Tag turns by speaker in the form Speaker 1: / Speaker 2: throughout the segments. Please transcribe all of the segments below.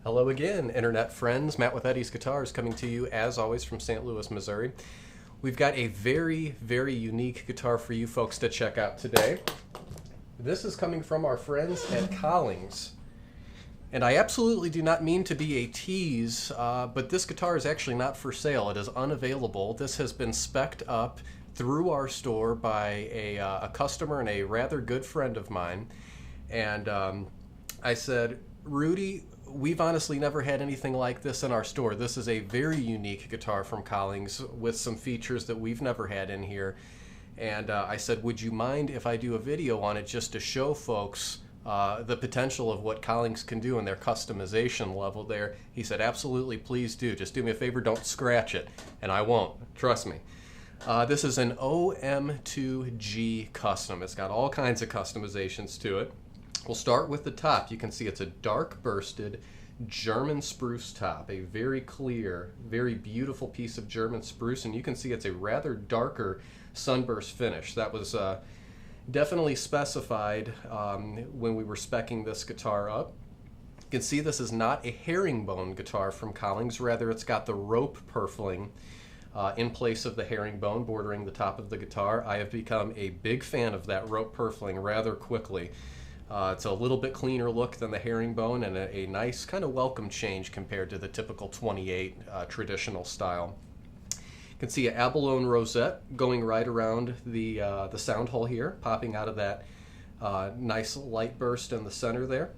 Speaker 1: Hello again, internet friends. Matt with Eddie's Guitars coming to you as always from St. Louis, Missouri. We've got a very, very unique guitar for you folks to check out today. This is coming from our friends at Collings. And I absolutely do not mean to be a tease, but this guitar is actually not for sale. It is unavailable. This has been spec'd up through our store by a customer and a rather good friend of mine. And I said, Rudy, we've honestly never had anything like this in our store. This is a very unique guitar from Collings with some features that we've never had in here. And I said, would you mind if I do a video on it just to show folks the potential of what Collings can do in their customization level there? He said, absolutely, please do. Just do me a favor, don't scratch it. And I won't, trust me. This is an OM2G custom. It's got all kinds of customizations to it. We'll start with the top. You can see it's a dark bursted German spruce top, a very clear, very beautiful piece of German spruce, and you can see it's a rather darker sunburst finish. That was definitely specified when we were speccing this guitar up. You can see this is not a herringbone guitar from Collings, rather it's got the rope purfling in place of the herringbone bordering the top of the guitar. I have become a big fan of that rope purfling rather quickly. It's a little bit cleaner look than the herringbone and a nice kind of welcome change compared to the typical 28 traditional style. You can see an abalone rosette going right around the sound hole here, popping out of that nice light burst in the center there.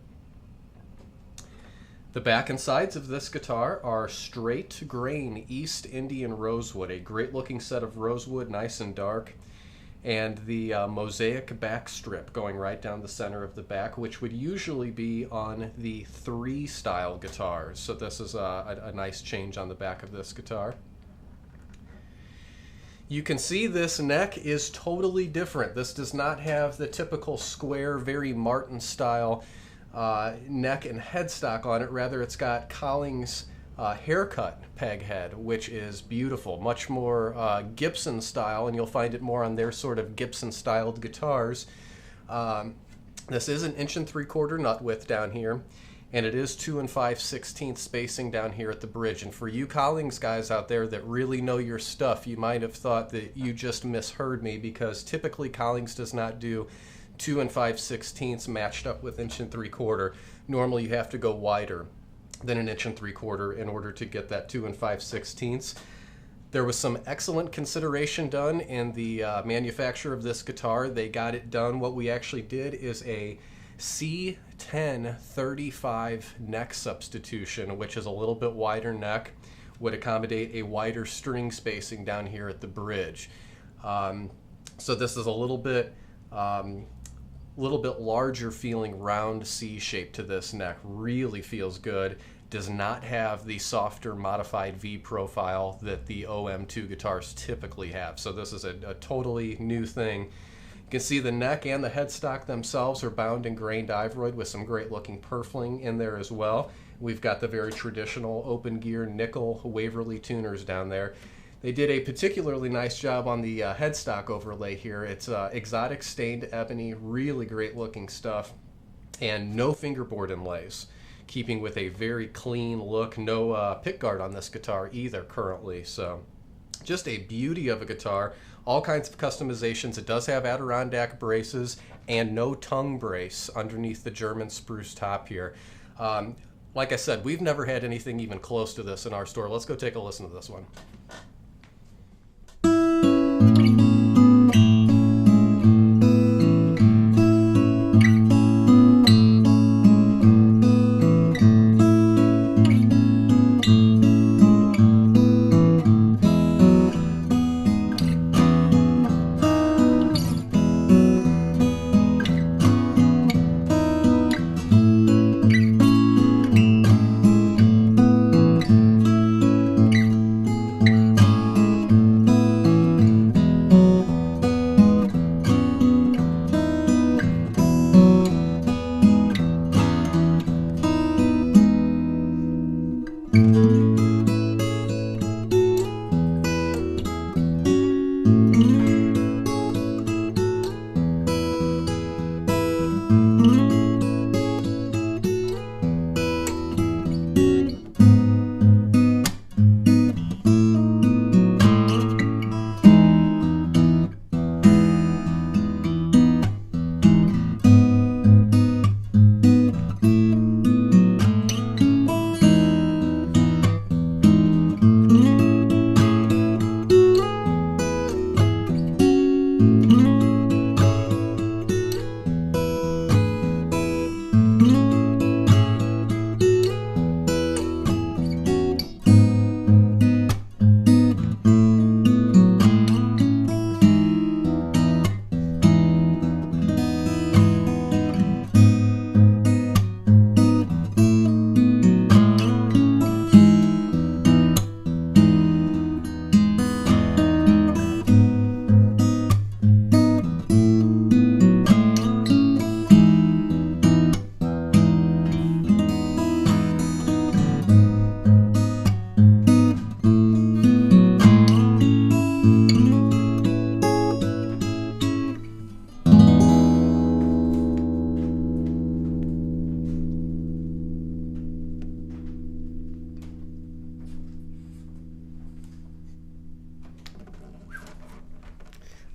Speaker 1: The back and sides of this guitar are straight grain East Indian rosewood, a great looking set of rosewood, nice and dark. And the mosaic back strip going right down the center of the back, which would usually be on the 3 style guitars. So this is a nice change on the back of this guitar. You can see this neck is totally different. This does not have the typical square, very Martin style neck and headstock on it. Rather, it's got Collings haircut peg head, which is beautiful, much more Gibson style, and you'll find it more on their sort of Gibson styled guitars. This is an 1 3/4 nut width down here, and it is 2 5/16 spacing down here at the bridge. And for you Collings guys out there that really know your stuff, you might have thought that you just misheard me, because typically Collings does not do 2 5/16 matched up with 1 3/4. Normally you have to go wider than 1 3/4 in order to get that 2 5/16. There was some excellent consideration done in the manufacture of this guitar. They got it done. What we actually did is a C1035 neck substitution, which is a little bit wider neck, would accommodate a wider string spacing down here at the bridge. So this is a little bit larger feeling round C shape to this neck. Really feels good. Does not have the softer modified V profile that the OM2 guitars typically have. So this is a totally new thing. You can see the neck and the headstock themselves are bound in grained ivory with some great looking purfling in there as well. We've got the very traditional open gear nickel Waverly tuners down there. They did a particularly nice job on the headstock overlay here. It's exotic stained ebony, really great looking stuff, and no fingerboard inlays, keeping with a very clean look. No pickguard on this guitar either currently. So just a beauty of a guitar. All kinds of customizations. It does have Adirondack braces and no tongue brace underneath the German spruce top here. Like I said, we've never had anything even close to this in our store. Let's go take a listen to this one.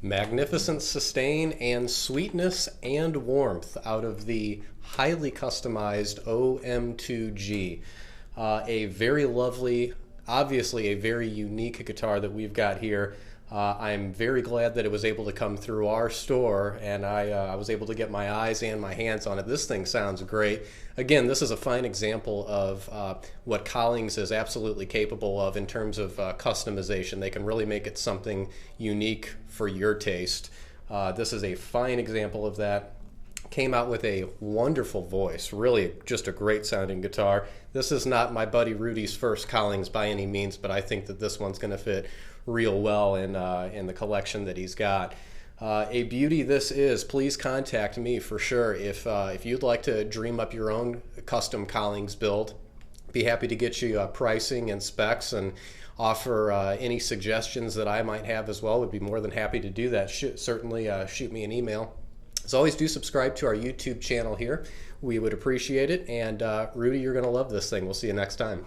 Speaker 1: magnificent sustain and sweetness and warmth out of the highly customized OM2G. A very lovely, obviously a very unique guitar that we've got here. I'm very glad that it was able to come through our store, and I was able to get my eyes and my hands on it. This thing sounds great. Again, this is a fine example of what Collings is absolutely capable of in terms of customization. They can really make it something unique for your taste. This is a fine example of that. Came out with a wonderful voice, really just a great sounding guitar. This is not my buddy Rudy's first Collings by any means, but I think that this one's going to fit real well in the collection that he's got. A beauty this is. Please contact me for sure if you'd like to dream up your own custom Collings build. Be happy to get you pricing and specs and offer any suggestions that I might have as well. Would be more than happy to do that. Certainly shoot me an email. As always, do subscribe to our YouTube channel here. We would appreciate it. And Rudy, you're going to love this thing. We'll see you next time.